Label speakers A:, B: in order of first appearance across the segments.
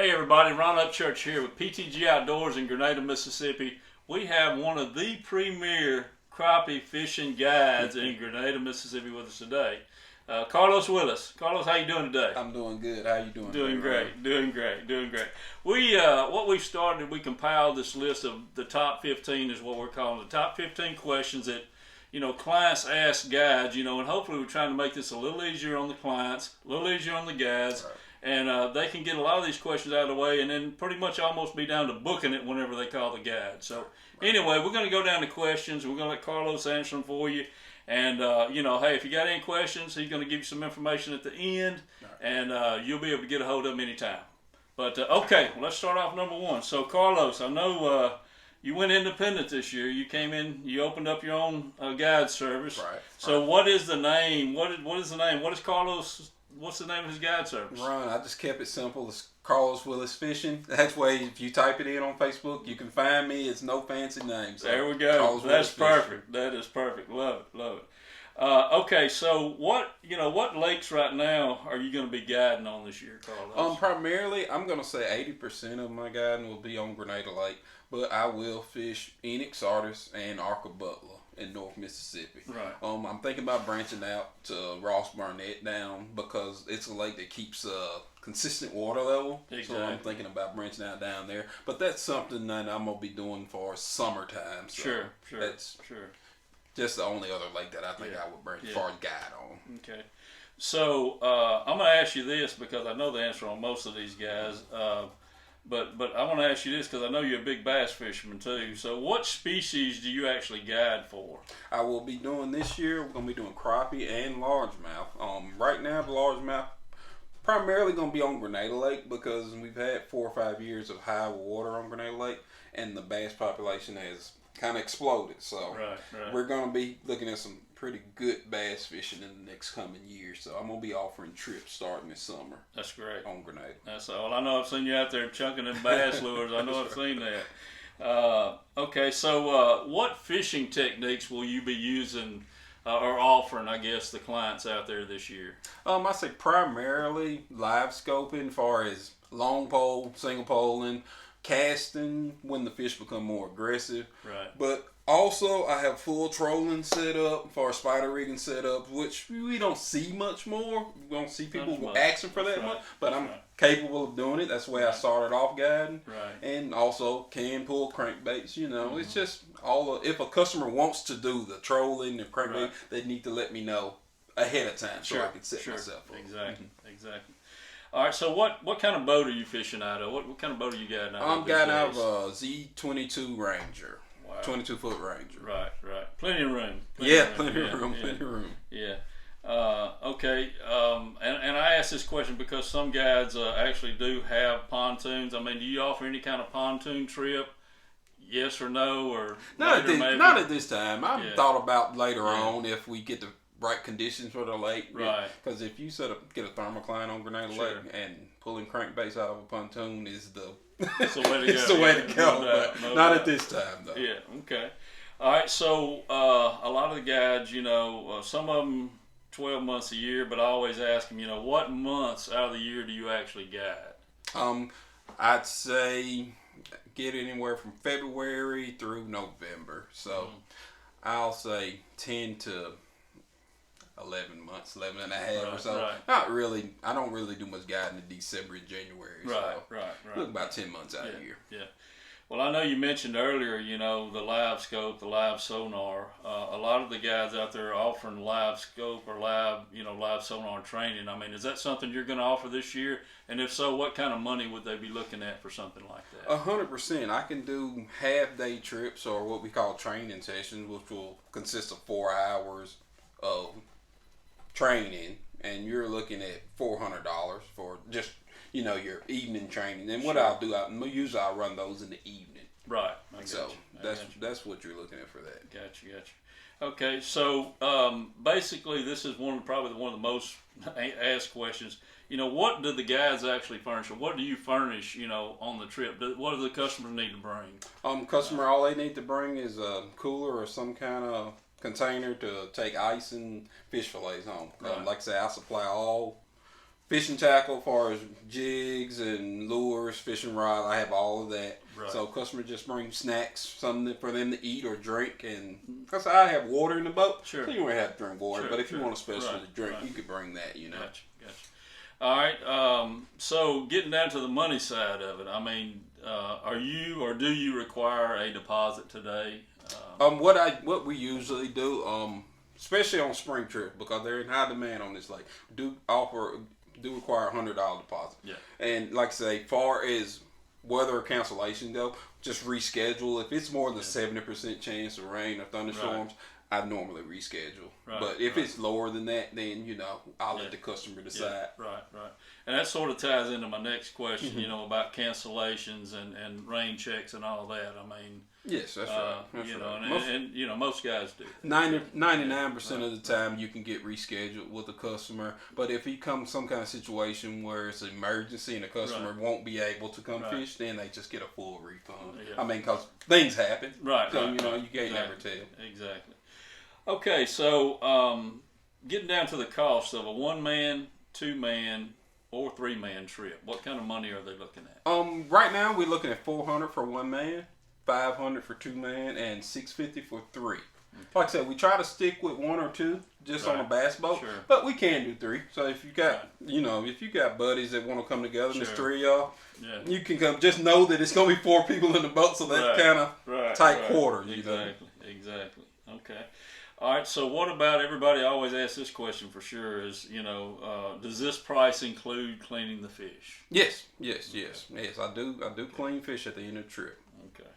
A: Hey everybody, Ron Upchurch here with PTG Outdoors in Grenada, Mississippi. We have one of the premier crappie fishing guides in Grenada, Mississippi with us today. Carlos Willis. Carlos, how you doing today?
B: I'm doing good. How you doing?
A: Doing great. We what we've started, we compiled this list of the top 15 is what we're calling the top 15 questions that clients ask guides, and hopefully we're trying to make this a little easier on the clients, a little easier on the guides. Right. And they can get a lot of these questions out of the way and then pretty much almost be down to booking it whenever they call the guide. So anyway, we're going to go down to questions. We're going to let Carlos answer them for you. And, hey, if you got any questions, he's going to give you some information at the end. And you'll be able to get a hold of him anytime. But, okay, well, let's start off number one. So, Carlos, I know you went independent this year. You came in, you opened up your own guide service.
B: Right.
A: So what is the name? What is the name? What is Carlos? What's the name of his guide service?
B: Ron, I just kept it simple. It's Carlos Willis Fishing. That's why if you type it in on Facebook, you can find me. It's no fancy name. So
A: there we go.
B: Carlos
A: That's perfect.
B: Fishing.
A: That is perfect. Love it. Okay, so what lakes right now are you going to be guiding on this year, Carlos?
B: Primarily, I'm going to say 80% of my guiding will be on Grenada Lake, but I will fish Enix, Artis, and Arca Butler in North Mississippi.
A: Right.
B: I'm thinking about branching out to Ross Barnett down because it's a lake that keeps consistent water level.
A: Exactly.
B: So I'm thinking about branching out down there. But that's something that I'm going to be doing for summertime. So
A: sure.
B: That's just the only other lake that I think I would branch for a guide on.
A: Okay. So I'm going to ask you this because I know the answer on most of these guys. But I want to ask you this because I know you're a big bass fisherman too. So what species do you actually guide for?
B: I will be doing this year, we're going to be doing crappie and largemouth. Right now, the largemouth primarily going to be on Grenada Lake because we've had 4 or 5 years of high water on Grenada Lake and the bass population has kind of exploded. So we're going to be looking at some pretty good bass fishing in the next coming year. So I'm going to be offering trips starting this summer.
A: That's great.
B: On Grenada.
A: That's all. I know I've seen you out there chunking them bass lures. I know I've seen that. Okay, so what fishing techniques will you be using or offering, I guess, the clients out there this year?
B: I say primarily live scoping as far as long pole, single poling, casting when the fish become more aggressive.
A: Right.
B: But also, I have full trolling set up for spider rigging set up, which we don't see much more. We don't see people asking for that much, but I'm capable of doing it. That's the way I started off guiding.
A: Right.
B: And also can pull crankbaits. It's just if a customer wants to do the trolling and crankbait, they need to let me know ahead of time so I can set myself up.
A: Exactly. All right, so what kind of boat are you fishing out of? What kind of boat are you guiding out of?
B: I'm guiding out of a Z22 Ranger.
A: Wow.
B: 22-foot Ranger.
A: Right. Plenty of room.
B: Plenty of room.
A: Yeah. Okay. And I ask this question because some guides actually do have pontoons. I mean, do you offer any kind of pontoon trip? Yes or no? Or
B: not at this time. I've thought about later on if we get the right conditions for the lake.
A: Right.
B: Because if you get a thermocline on Grenada Lake and pulling crankbaits out of a pontoon is
A: it's the way to go.
B: It's the way to go. No doubt. At this time, though.
A: Yeah, okay. All right, so a lot of the guides, some of them 12 months a year, but I always ask them, what months out of the year do you actually guide?
B: I'd say get anywhere from February through November. So I'll say 10 to 11 months, 11 and a half or so.
A: Right.
B: Not really. I don't really do much guiding in December and January.
A: Right.
B: Look about 10 months out of year.
A: Yeah. Well, I know you mentioned earlier, the live scope, the live sonar. A lot of the guys out there are offering live scope or live sonar training. I mean, is that something you're going to offer this year? And if so, what kind of money would they be looking at for something like that?
B: 100%. I can do half-day trips or what we call training sessions, which will consist of 4 hours of training, and you're looking at $400 for just your evening training. And what I'll do, usually I'll run those in the evening.
A: Right.
B: That's what you're looking at for that.
A: Gotcha. Okay, so basically, this is probably one of the most asked questions. What do the guys actually furnish, or what do you furnish? On the trip, what do the customers need to bring?
B: All they need to bring is a cooler or some kind of container to take ice and fish fillets home. Like I say, I supply all fishing tackle, as far as jigs and lures, fishing rod, I have all of that.
A: Right.
B: So customer just brings snacks, something for them to eat or drink, and because I have water in the boat,
A: sure.
B: so you don't have to drink water.
A: Sure,
B: but if
A: sure.
B: you want a special
A: Right,
B: drink,
A: right.
B: you could bring that. You know.
A: Gotcha. All right. So getting down to the money side of it, I mean, are you or do you require a deposit today?
B: What we usually do, especially on spring trip, because they're in high demand on this lake, do require $100 deposit.
A: Yeah.
B: And like I say, far as weather or cancellation go, just reschedule. If it's more than 70% chance of rain or thunderstorms, I normally reschedule.
A: Right,
B: but if it's lower than that, then I'll let the customer decide.
A: Yeah, right. And that sort of ties into my next question, about cancellations and rain checks and all that. I mean,
B: yes, that's right. That's
A: right. And most guys do.
B: 99% of the time you can get rescheduled with a customer, but if he comes some kind of situation where it's an emergency and the customer won't be able to come fish, then they just get a full refund.
A: Yeah.
B: I mean, because things happen.
A: Right.
B: So,
A: right,
B: you can't never tell.
A: Exactly. Okay, so getting down to the cost of a 1-man, 2-man, or 3-man trip, what kind of money are they looking at?
B: Right now we're looking at $400 for 1 man, $500 for 2 man, and $650 for 3. Okay. Like I said, we try to stick with 1 or 2 just on a bass boat, but we can do 3. So if you got, if you got buddies that want to come together, and there's 3 of y'all, you can come. Just know that it's gonna be 4 people in the boat, so that's kind of tight quarters.
A: Exactly. Okay. All right, so what about, everybody always asks this question for sure, is, does this price include cleaning the fish?
B: Yes, I do clean fish at the end of the trip.
A: Okay.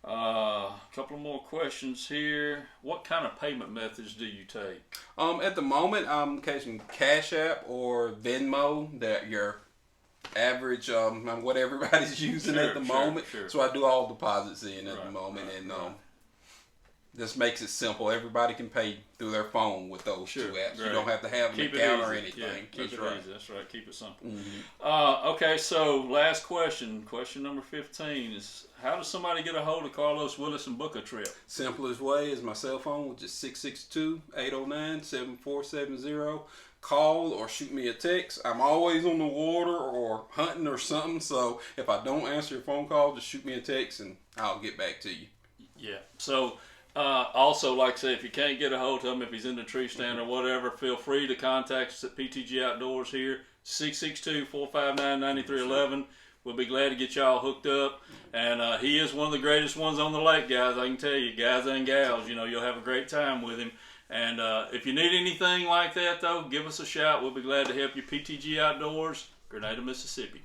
A: A couple more questions here. What kind of payment methods do you take?
B: At the moment, I'm catching Cash App or Venmo, that your average, what everybody's using at the moment. Sure. So I do all deposits in at the moment, and this makes it simple. Everybody can pay through their phone with those 2 apps. You don't have to have an account or anything.
A: Yeah, keep it easy. That's right. Keep it simple.
B: Mm-hmm.
A: Okay, so last question. Question number 15 is, how does somebody get a hold of Carlos Willis and book a trip?
B: Simplest way is my cell phone, which is 662-809-7470. Call or shoot me a text. I'm always on the water or hunting or something, so if I don't answer your phone call, just shoot me a text and I'll get back to you.
A: Yeah. So also, like I say, if you can't get a hold of him, if he's in the tree stand or whatever, feel free to contact us at PTG Outdoors here, 662-459-9311. We'll be glad to get y'all hooked up. And he is one of the greatest ones on the lake, guys. I can tell you, guys and gals, you'll have a great time with him. And if you need anything like that, though, give us a shout. We'll be glad to help you. PTG Outdoors, Grenada, Mississippi.